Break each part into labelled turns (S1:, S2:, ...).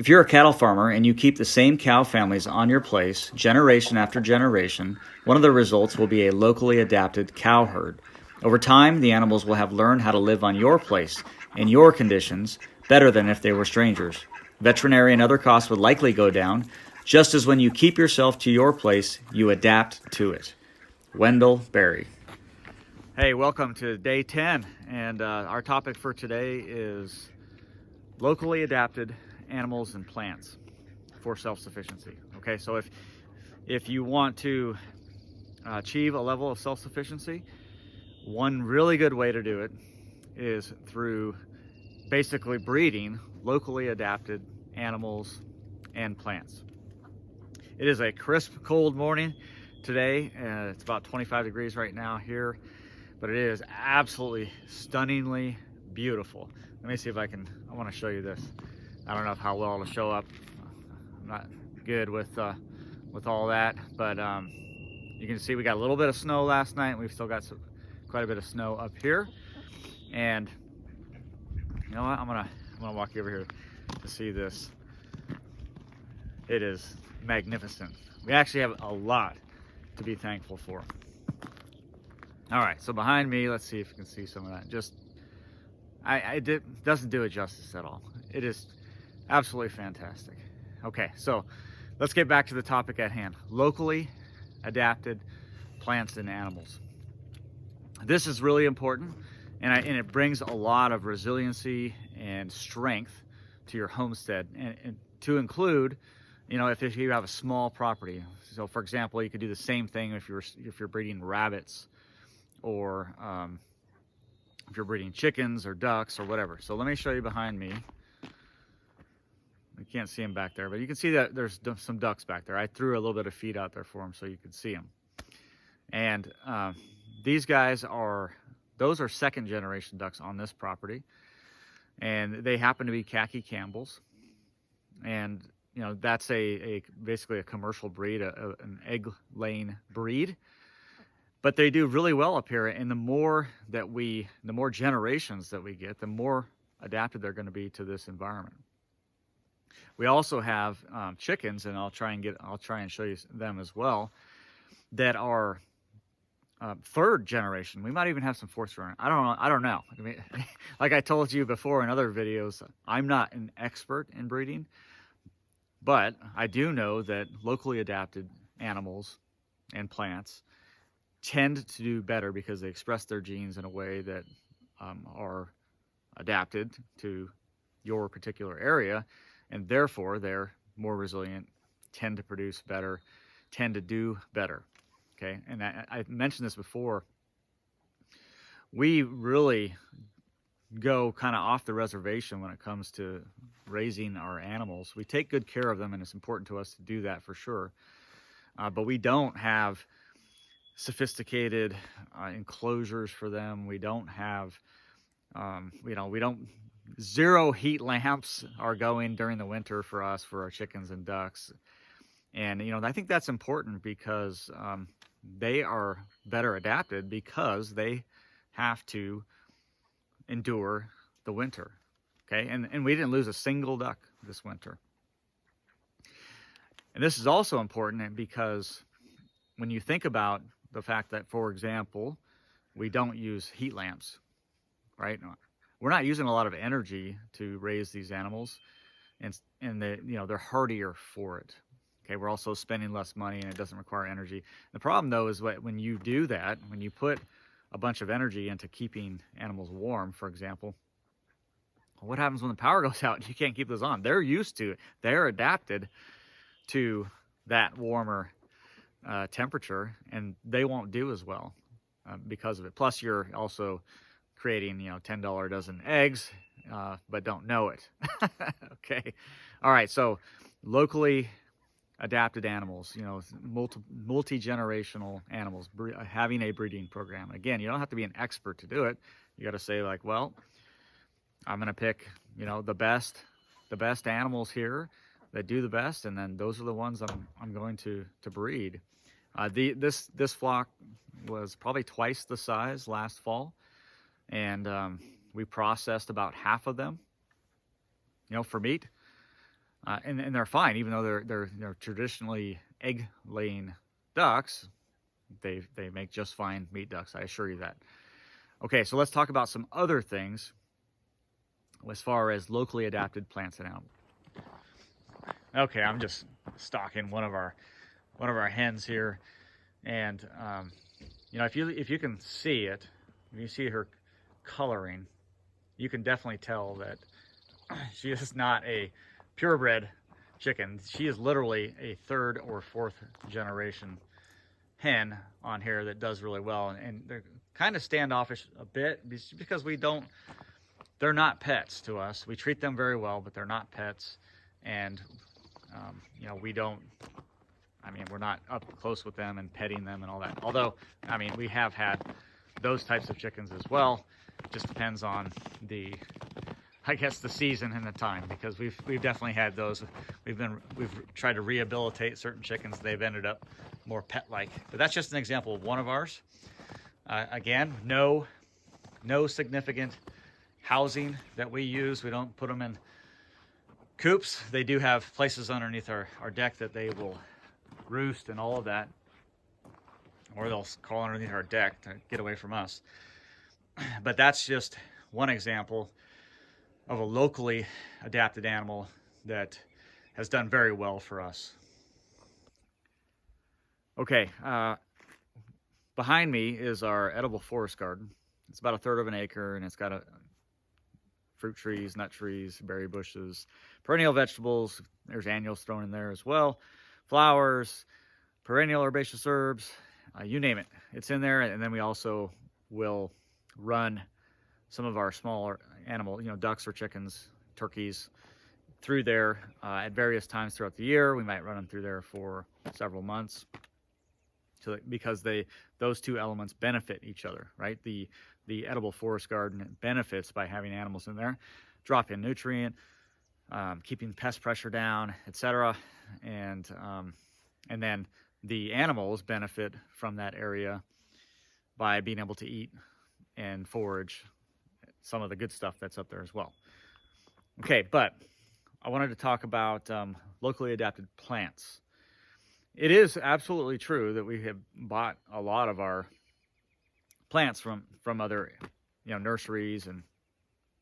S1: If you're a cattle farmer and you keep the same cow families on your place generation after generation, one of the results will be a locally adapted cow herd. Over time, the animals will have learned how to live on your place, in your conditions, better than if they were strangers. Veterinary and other costs would likely go down, just as when you keep yourself to your place, you adapt to it. Wendell Berry. Hey, welcome to day 10, and our topic for today is locally adapted animals and plants for self-sufficiency. Okay, so if you want to achieve a level of self-sufficiency, one really good way to do it is through basically breeding locally adapted animals and plants. It is a crisp, cold morning today. It's about 25 degrees right now here, but it is absolutely stunningly beautiful. Let me see if I want to show you this. I don't know how well it'll show up. I'm not good with all that, but you can see we got a little bit of snow last night. We've still got quite a bit of snow up here, and you know what? I'm gonna walk you over here to see this. It is magnificent. We actually have a lot to be thankful for. All right, so behind me, let's see if you can see some of that. It doesn't do it justice at all. It is absolutely fantastic. Okay, so let's get back to the topic at hand. Locally adapted plants and animals. This is really important, and it brings a lot of resiliency and strength to your homestead, and to include, you know, if you have a small property. So for example, you could do the same thing if you're breeding rabbits, or if you're breeding chickens or ducks or whatever. So let me show you behind me. You can't see them back there, but you can see that there's some ducks back there. I threw a little bit of feed out there for them so you could see them. And these guys those are second generation ducks on this property, and they happen to be khaki Campbells. And you know, that's basically a commercial breed, an egg laying breed. But they do really well up here, and the more generations that we get, the more adapted they're going to be to this environment. We also have chickens, and I'll try and show you them as well, that are third generation. We might even have some fourth generation. I don't know. I mean, like I told you before in other videos, I'm not an expert in breeding, but I do know that locally adapted animals and plants tend to do better because they express their genes in a way that are adapted to your particular area, and therefore they're more resilient, tend to produce better, tend to do better. Okay, and I mentioned this before. We really go kind of off the reservation when it comes to raising our animals. We take good care of them, and it's important to us to do that for sure. But we don't have sophisticated enclosures for them. We don't have, zero heat lamps are going during the winter for us, for our chickens and ducks. And, you know, I think that's important because they are better adapted because they have to endure the winter. Okay, and we didn't lose a single duck this winter. And this is also important because when you think about the fact that, for example, we don't use heat lamps, right? We're not using a lot of energy to raise these animals, and they're hardier for it. Okay, we're also spending less money, and it doesn't require energy. The problem, though, is when you do that, when you put a bunch of energy into keeping animals warm, for example, what happens when the power goes out? You can't keep those on. They're used to it. They're adapted to that warmer temperature, and they won't do as well because of it. Plus, you're also creating, $10 a dozen eggs, but don't know it. Okay, all right. So, locally adapted animals, multi-generational animals, having a breeding program. Again, you don't have to be an expert to do it. You got to say, like, well, I'm going to pick, the best animals here that do the best, and then those are the ones I'm going to breed. This flock was probably twice the size last fall, and we processed about half of them, for meat. and they're fine, even though they're traditionally egg-laying ducks. They make just fine meat ducks, I assure you that. Okay, so let's talk about some other things as far as locally adapted plants and animals. Okay, I'm just stalking one of our hens here, and you know, if you can see it, if you see her coloring, you can definitely tell that she is not a purebred chicken. She is literally a third or fourth generation hen on here that does really well, and they're kind of standoffish a bit because they're not pets to us. We treat them very well, but they're not pets, and you know, we're not up close with them and petting them and all that. Although, I mean, we have had those types of chickens as well. It just depends on I guess the season and the time, because we've definitely had those. We've tried to rehabilitate certain chickens. They've ended up more pet-like. But that's just an example of one of ours. Again, no significant housing that we use. We don't put them in coops. They do have places underneath our deck that they will roost and all of that, or they'll crawl underneath our deck to get away from us. But that's just one example of a locally adapted animal that has done very well for us. Okay, behind me is our edible forest garden. It's about 1/3 of an acre, and it's got fruit trees, nut trees, berry bushes, perennial vegetables. There's annuals thrown in there as well. Flowers, perennial herbaceous herbs, you name it. It's in there. And then we also will run some of our smaller animal, you know, ducks or chickens, turkeys, through there at various times throughout the year. We might run them through there for several months, because those two elements benefit each other, right? The edible forest garden benefits by having animals in there, drop-in nutrient, keeping pest pressure down, etc. And then the animals benefit from that area by being able to eat and forage some of the good stuff that's up there as well. Okay, but I wanted to talk about locally adapted plants. It is absolutely true that we have bought a lot of our plants from other, you know, nurseries and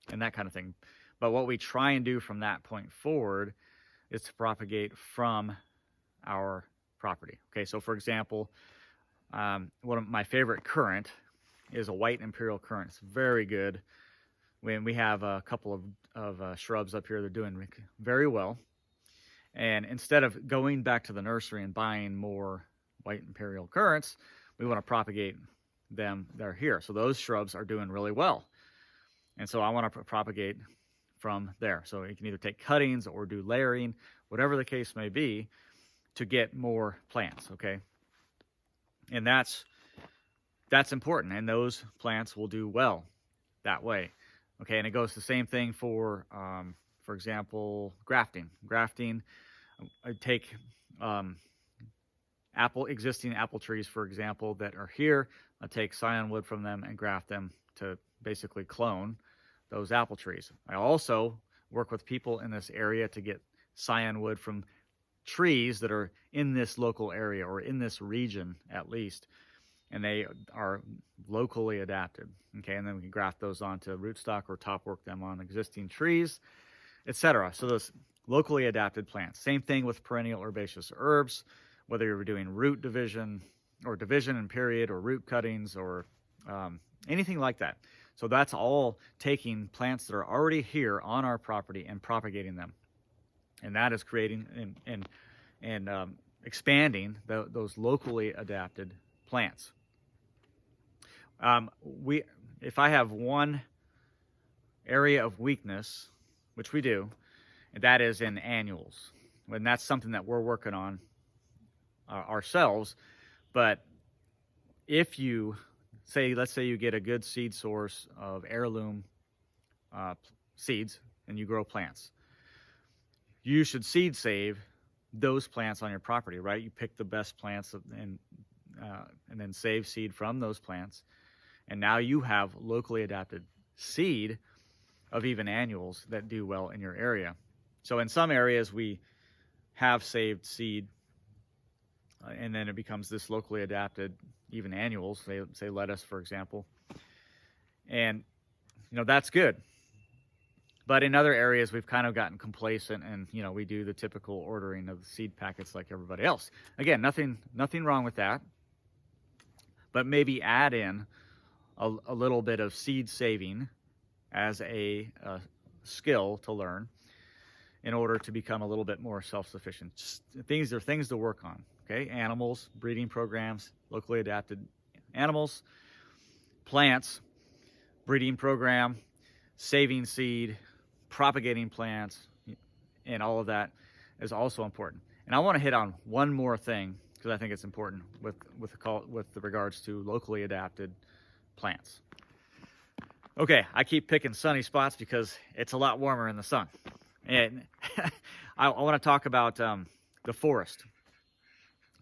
S1: that kind of thing. But what we try and do from that point forward is to propagate from our property. Okay, so for example, one of my favorite currant is a white imperial currant. It's very good. When we have a couple of shrubs up here, they're doing very well. And instead of going back to the nursery and buying more white imperial currants, we want to propagate them. They're here. So those shrubs are doing really well. And so I want to propagate from there. So you can either take cuttings or do layering, whatever the case may be, to get more plants, okay? And that's important, and those plants will do well that way. Okay, and it goes the same thing for example, grafting. Grafting, I take existing apple trees, for example, that are here. I take scion wood from them and graft them to basically clone those apple trees. I also work with people in this area to get scion wood from trees that are in this local area, or in this region at least, and they are locally adapted. Okay, and then we can graft those onto rootstock or top work them on existing trees, etc. So those locally adapted plants. Same thing with perennial herbaceous herbs, whether you're doing root division or division and period or root cuttings or anything like that. So that's all taking plants that are already here on our property and propagating them. And that is creating and expanding those locally adapted plants. If I have one area of weakness, which we do, and that is in annuals, and that's something that we're working on ourselves. But if you let's say you get a good seed source of heirloom seeds and you grow plants, you should seed save those plants on your property, right? You pick the best plants and then save seed from those plants. And now you have locally adapted seed of even annuals that do well in your area. So in some areas we have saved seed, and then it becomes this locally adapted, even annuals, say lettuce, for example. And, that's good. But in other areas, we've kind of gotten complacent, and, we do the typical ordering of the seed packets like everybody else. Again, nothing wrong with that. But maybe add in a little bit of seed saving as a skill to learn in order to become a little bit more self-sufficient. Things are things to work on, okay? Animals, breeding programs, locally adapted animals, plants, breeding program, saving seed, propagating plants, and all of that is also important. And I want to hit on one more thing because I think it's important with regards to locally adapted plants. Okay, I keep picking sunny spots because it's a lot warmer in the sun. And I want to talk about the forest.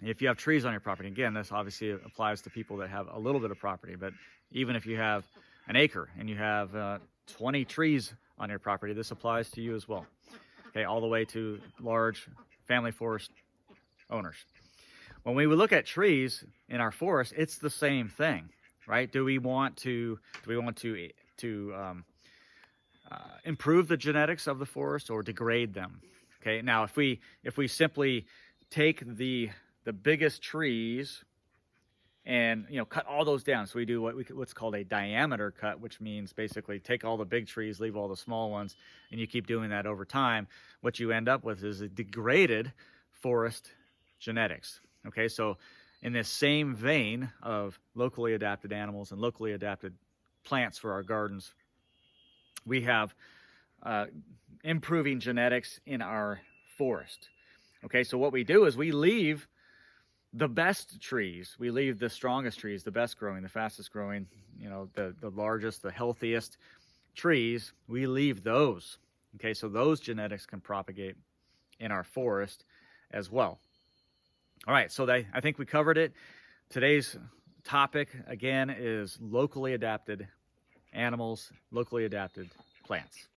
S1: If you have trees on your property, again, this obviously applies to people that have a little bit of property, but even if you have an acre and you have 20 trees on your property, this applies to you as well. Okay, all the way to large family forest owners. When we look at trees in our forest, it's the same thing, right? Do we want to improve the genetics of the forest or degrade them? Okay, now if we simply take the biggest trees and cut all those down, so we do what's called a diameter cut, which means basically take all the big trees, leave all the small ones, and you keep doing that over time, what you end up with is a degraded forest genetics. Okay, so in this same vein of locally adapted animals and locally adapted plants for our gardens, we have improving genetics in our forest. Okay, so what we do is we leave the best trees, we leave the strongest trees, the best growing, the fastest growing, the largest, the healthiest trees, we leave those. Okay, so those genetics can propagate in our forest as well. All right, so I think we covered it. Today's topic, again, is locally adapted animals, locally adapted plants.